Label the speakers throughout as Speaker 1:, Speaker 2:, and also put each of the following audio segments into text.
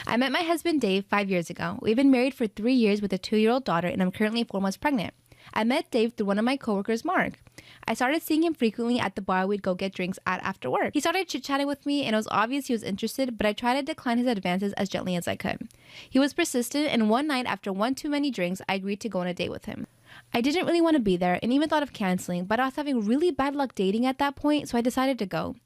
Speaker 1: I met my husband Dave 5 years ago. We've been married for 3 years with a 2-year-old daughter, and I'm currently 4 months pregnant. I met Dave through one of my coworkers, Mark. I started seeing him frequently at the bar we'd go get drinks at after work. He started chit-chatting with me, and it was obvious he was interested, but I tried to decline his advances as gently as I could. He was persistent, and one night after one too many drinks, I agreed to go on a date with him. I didn't really want to be there and even thought of canceling, but I was having really bad luck dating at that point, so I decided to go.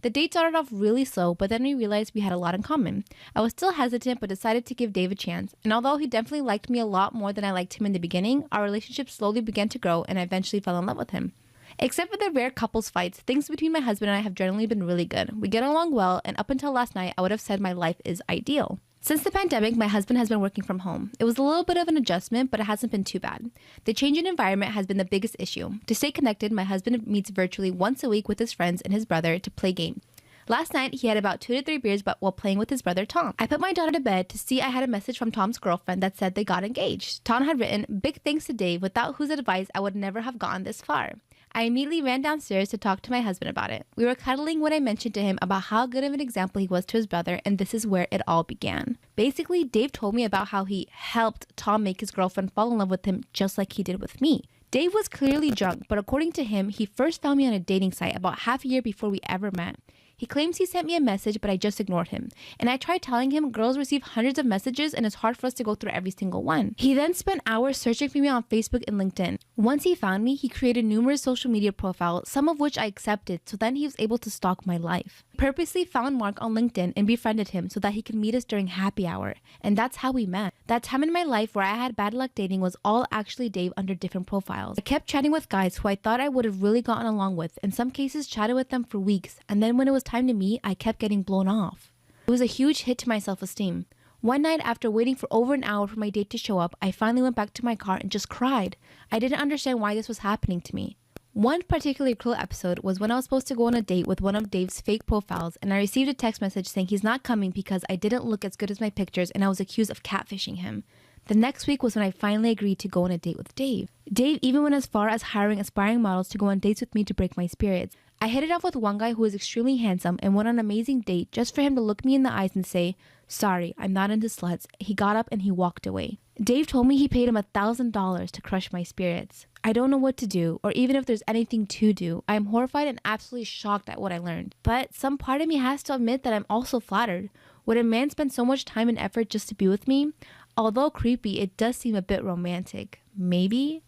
Speaker 1: The date started off really slow, but then we realized we had a lot in common. I was still hesitant, but decided to give Dave a chance. And although he definitely liked me a lot more than I liked him in the beginning, our relationship slowly began to grow and I eventually fell in love with him. Except for the rare couples fights, things between my husband and I have generally been really good. We get along well, and up until last night, I would have said my life is ideal. Since the pandemic, my husband has been working from home. It was a little bit of an adjustment, but it hasn't been too bad. The change in environment has been the biggest issue. To stay connected, my husband meets virtually once a week with his friends and his brother to play games. Last night, he had about 2 to 3 beers while playing with his brother, Tom. I put my daughter to bed to see I had a message from Tom's girlfriend that said they got engaged. Tom had written, "Big thanks to Dave, without whose advice I would never have gotten this far." I immediately ran downstairs to talk to my husband about it. We were cuddling when I mentioned to him about how good of an example he was to his brother, and this is where it all began. Basically, Dave told me about how he helped Tom make his girlfriend fall in love with him just like he did with me. Dave was clearly drunk, but according to him, he first found me on a dating site about half a year before we ever met. He claims he sent me a message, but I just ignored him. And I tried telling him girls receive hundreds of messages and it's hard for us to go through every single one. He then spent hours searching for me on Facebook and LinkedIn. Once he found me, he created numerous social media profiles, some of which I accepted, so then he was able to stalk my life. Purposely found Mark on LinkedIn and befriended him so that he could meet us during happy hour. And that's how we met. That time in my life where I had bad luck dating was all actually Dave under different profiles. I kept chatting with guys who I thought I would have really gotten along with. In some cases, chatted with them for weeks. And then when it was time to meet, I kept getting blown off. It was a huge hit to my self-esteem. One night, after waiting for over an hour for my date to show up, I finally went back to my car and just cried. I didn't understand why this was happening to me. One particularly cruel episode was when I was supposed to go on a date with one of Dave's fake profiles, and I received a text message saying he's not coming because I didn't look as good as my pictures and I was accused of catfishing him. The next week was when I finally agreed to go on a date with Dave. Dave even went as far as hiring aspiring models to go on dates with me to break my spirits. I hit it off with one guy who was extremely handsome and went on an amazing date just for him to look me in the eyes and say, "Sorry, I'm not into sluts." He got up and he walked away. Dave told me he paid him $1,000 to crush my spirits. I don't know what to do, or even if there's anything to do. I am horrified and absolutely shocked at what I learned. But some part of me has to admit that I'm also flattered. Would a man spend so much time and effort just to be with me? Although creepy, it does seem a bit romantic. Maybe?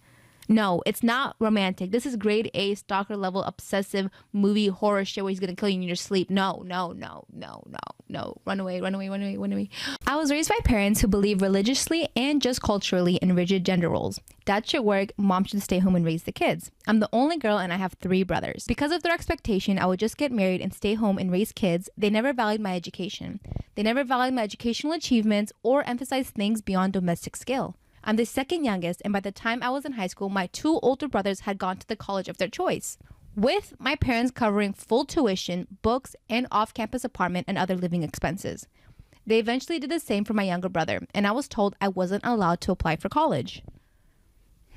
Speaker 1: No, it's not romantic. This is grade A stalker level obsessive movie horror shit where he's gonna kill you in your sleep. No. Run away. I was raised by parents who believe religiously and just culturally in rigid gender roles. Dad should work, mom should stay home and raise the kids. I'm the only girl and I have 3 brothers. Because of their expectation, I would just get married and stay home and raise kids. They never valued my education. They never valued my educational achievements or emphasized things beyond domestic skill. I'm the second youngest, and by the time I was in high school, my 2 older brothers had gone to the college of their choice, with my parents covering full tuition, books, and off-campus apartment and other living expenses. They eventually did the same for my younger brother, and I was told I wasn't allowed to apply for college.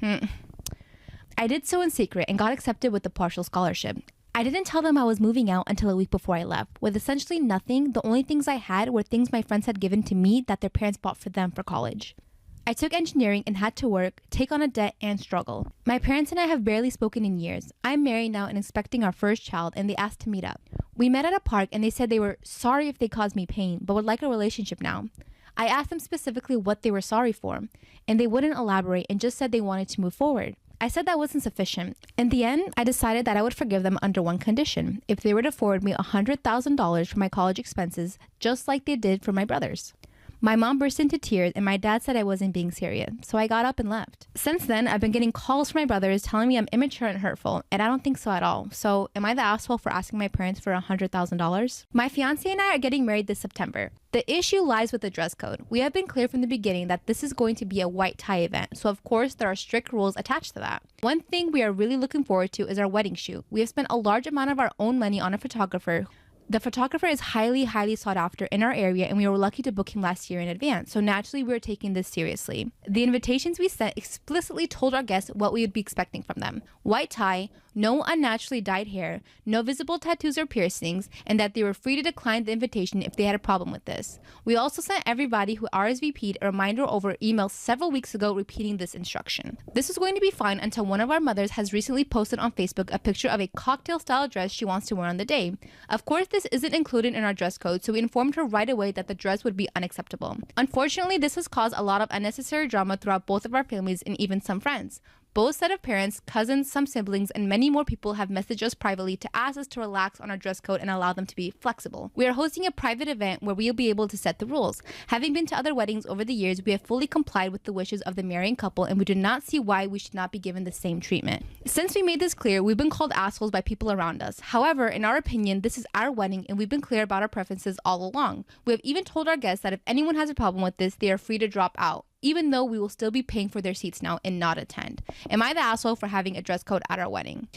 Speaker 1: I did so in secret and got accepted with a partial scholarship. I didn't tell them I was moving out until a week before I left. With essentially nothing, the only things I had were things my friends had given to me that their parents bought for them for college. I took engineering and had to work, take on a debt, and struggle. My parents and I have barely spoken in years. I'm married now and expecting our first child, and they asked to meet up. We met at a park and they said they were sorry if they caused me pain, but would like a relationship now. I asked them specifically what they were sorry for, and they wouldn't elaborate and just said they wanted to move forward. I said that wasn't sufficient. In the end, I decided that I would forgive them under one condition: if they were to forward me $100,000 for my college expenses, just like they did for my brothers. My mom burst into tears and my dad said I wasn't being serious, so I got up and left. Since then, I've been getting calls from my brothers telling me I'm immature and hurtful, and I don't think so at all. So, am I the asshole for asking my parents for $100,000? My fiance and I are getting married this September. The issue lies with the dress code. We have been clear from the beginning that this is going to be a white tie event, so of course there are strict rules attached to that. One thing we are really looking forward to is our wedding shoot. We have spent a large amount of our own money on a photographer. The photographer is highly sought after in our area, and we were lucky to book him last year in advance, so naturally we are taking this seriously. The invitations we sent explicitly told our guests what we would be expecting from them: white tie, no unnaturally dyed hair, no visible tattoos or piercings, and that they were free to decline the invitation if they had a problem with this. We also sent everybody who RSVP'd a reminder over email several weeks ago repeating this instruction. This was going to be fine until one of our mothers has recently posted on Facebook a picture of a cocktail-style dress she wants to wear on the day. Of course, this isn't included in our dress code, so we informed her right away that the dress would be unacceptable. Unfortunately, this has caused a lot of unnecessary drama throughout both of our families and even some friends. Both set of parents, cousins, some siblings, and many more people have messaged us privately to ask us to relax on our dress code and allow them to be flexible. We are hosting a private event where we will be able to set the rules. Having been to other weddings over the years, we have fully complied with the wishes of the marrying couple, and we do not see why we should not be given the same treatment. Since we made this clear, we've been called assholes by people around us. However, in our opinion, this is our wedding, and we've been clear about our preferences all along. We have even told our guests that if anyone has a problem with this, they are free to drop out, even though we will still be paying for their seats now and not attend. Am I the asshole for having a dress code at our wedding?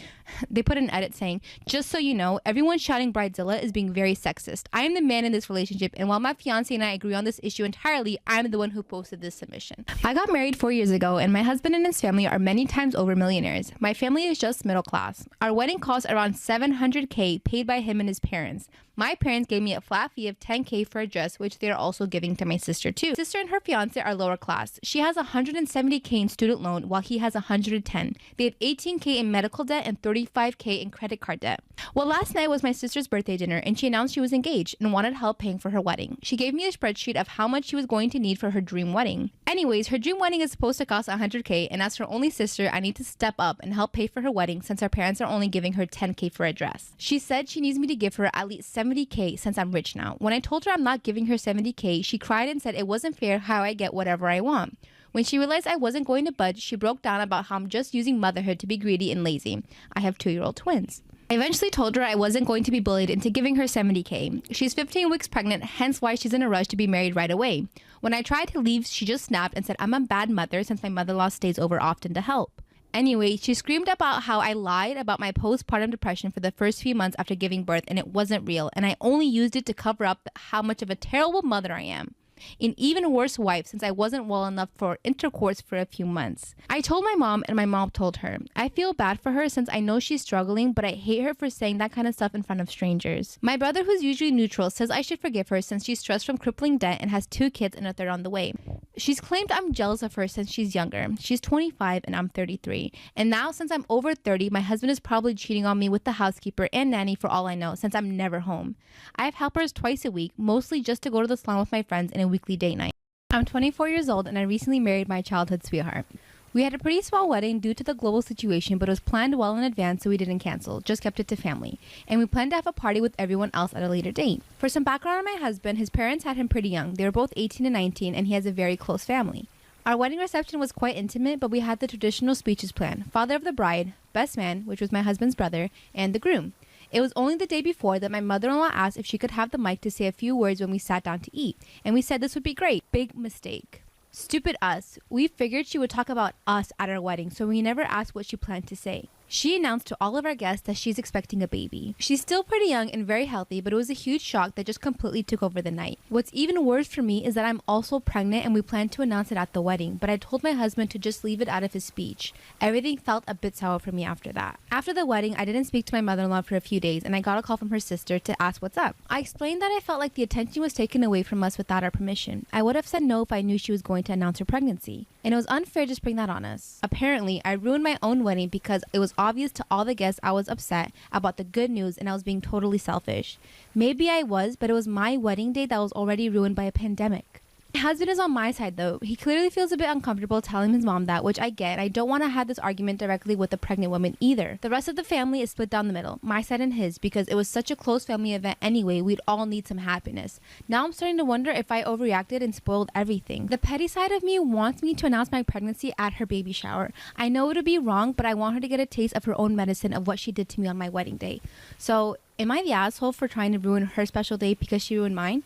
Speaker 1: They put an edit saying, just so you know, everyone shouting Bridezilla is being very sexist. I am the man in this relationship, and while my fiance and I agree on this issue entirely, I'm the one who posted this submission. I got married 4 years ago, and my husband and his family are many times over millionaires. My family is just middle class. Our wedding cost around $700K paid by him and his parents. My parents gave me a flat fee of $10K for a dress, which they are also giving to my sister too. Sister and her fiance are lower class. She has $170K in student loan while he has $110. They have $18K in medical debt and $35K in credit card debt. Well, last night was my sister's birthday dinner, and she announced she was engaged and wanted help paying for her wedding. She gave me a spreadsheet of how much she was going to need for her dream wedding. Anyways, her dream wedding is supposed to cost $100K, and as her only sister, I need to step up and help pay for her wedding since her parents are only giving her $10K for a dress. She said she needs me to give her at least $70K since I'm rich now. When I told her I'm not giving her $70K, she cried and said it wasn't fair how I get whatever I want. When she realized I wasn't going to budge, she broke down about how I'm just using motherhood to be greedy and lazy. I have 2-year-old twins. I eventually told her I wasn't going to be bullied into giving her $70K. She's 15 weeks pregnant, hence why she's in a rush to be married right away. When I tried to leave, she just snapped and said I'm a bad mother since my mother-in-law stays over often to help. Anyway, she screamed about how I lied about my postpartum depression for the first few months after giving birth, and it wasn't real, and I only used it to cover up how much of a terrible mother I am. An even worse wife since I wasn't well enough for intercourse for a few months. I told my mom, and my mom told her. I feel bad for her since I know she's struggling, but I hate her for saying that kind of stuff in front of strangers. My brother, who's usually neutral, says I should forgive her since she's stressed from crippling debt and has 2 kids and a third on the way. She's claimed I'm jealous of her since she's younger. She's 25 and I'm 33. And now since I'm over 30, my husband is probably cheating on me with the housekeeper and nanny for all I know since I'm never home. I have helpers twice a week, mostly just to go to the salon with my friends and a weekly date night. I'm 24 years old and I recently married my childhood sweetheart. We had a pretty small wedding due to the global situation, but it was planned well in advance, so we didn't cancel, just kept it to family. And we planned to have a party with everyone else at a later date. For some background on my husband, his parents had him pretty young. They were both 18 and 19, and he has a very close family. Our wedding reception was quite intimate, but we had the traditional speeches planned. Father of the bride, best man, which was my husband's brother, and the groom. It was only the day before that my mother-in-law asked if she could have the mic to say a few words when we sat down to eat, and we said this would be great. Big mistake. Stupid us. We figured she would talk about us at our wedding, so we never asked what she planned to say. She announced to all of our guests that she's expecting a baby. She's still pretty young and very healthy, but it was a huge shock that just completely took over the night. What's even worse for me is that I'm also pregnant and we planned to announce it at the wedding, but I told my husband to just leave it out of his speech. Everything felt a bit sour for me after that. After the wedding, I didn't speak to my mother-in-law for a few days, and I got a call from her sister to ask what's up. I explained that I felt like the attention was taken away from us without our permission. I would have said no if I knew she was going to announce her pregnancy, and it was unfair to spring that on us. Apparently, I ruined my own wedding because it was obvious to all the guests I was upset about the good news and I was being totally selfish. Maybe I was, but it was my wedding day that was already ruined by a pandemic. My husband is on my side though. He clearly feels a bit uncomfortable telling his mom that, which I get. I don't want to have this argument directly with the pregnant woman either. The rest of the family is split down the middle, my side and his, because it was such a close family event anyway. We'd all need some happiness. Now I'm starting to wonder if I overreacted and spoiled everything. The petty side of me wants me to announce my pregnancy at her baby shower. I know it would be wrong, but I want her to get a taste of her own medicine of what she did to me on my wedding day. So am I the asshole for trying to ruin her special day because she ruined mine?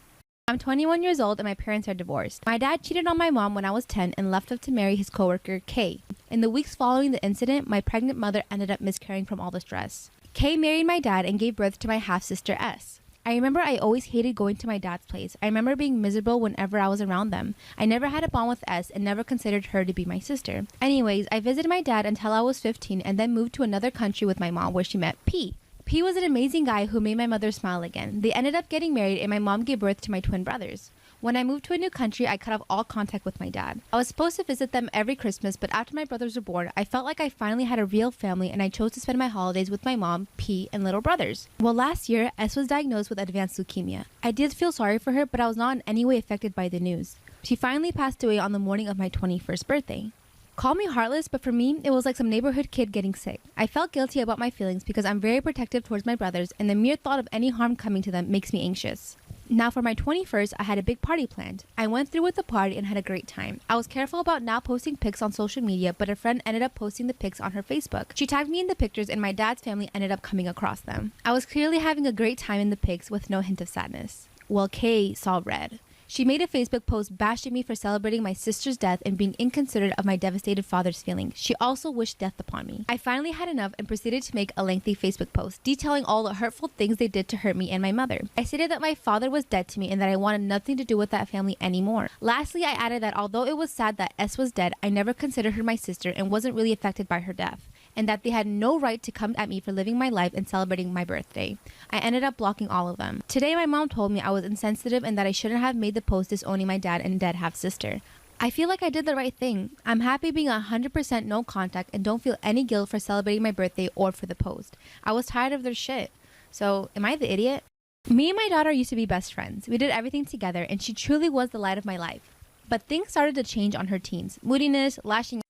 Speaker 1: I'm 21 years old and my parents are divorced. My dad cheated on my mom when I was 10 and left off to marry his coworker, Kay. In the weeks following the incident, my pregnant mother ended up miscarrying from all the stress. Kay married my dad and gave birth to my half-sister, S. I remember I always hated going to my dad's place. I remember being miserable whenever I was around them. I never had a bond with S and never considered her to be my sister. Anyways, I visited my dad until I was 15 and then moved to another country with my mom where she met P. P was an amazing guy who made my mother smile again. They ended up getting married and my mom gave birth to my twin brothers. When I moved to a new country, I cut off all contact with my dad. I was supposed to visit them every Christmas, but after my brothers were born, I felt like I finally had a real family and I chose to spend my holidays with my mom, P, and little brothers. Well, last year, S was diagnosed with advanced leukemia. I did feel sorry for her, but I was not in any way affected by the news. She finally passed away on the morning of my 21st birthday. Call me heartless, but for me, it was like some neighborhood kid getting sick. I felt guilty about my feelings because I'm very protective towards my brothers, and the mere thought of any harm coming to them makes me anxious. Now for my 21st, I had a big party planned. I went through with the party and had a great time. I was careful about not posting pics on social media, but a friend ended up posting the pics on her Facebook. She tagged me in the pictures and my dad's family ended up coming across them. I was clearly having a great time in the pics with no hint of sadness. Well, Kay saw red. She made a Facebook post bashing me for celebrating my sister's death and being inconsiderate of my devastated father's feelings. She also wished death upon me. I finally had enough and proceeded to make a lengthy Facebook post detailing all the hurtful things they did to hurt me and my mother. I stated that my father was dead to me and that I wanted nothing to do with that family anymore. Lastly, I added that although it was sad that S was dead, I never considered her my sister and wasn't really affected by her death, and that they had no right to come at me for living my life and celebrating my birthday. I ended up blocking all of them. Today, my mom told me I was insensitive and that I shouldn't have made the post disowning my dad and dead half-sister. I feel like I did the right thing. I'm happy being 100% no contact and don't feel any guilt for celebrating my birthday or for the post. I was tired of their shit. So, am I the idiot? Me and my daughter used to be best friends. We did everything together and she truly was the light of my life. But things started to change on her teens. Moodiness, lashing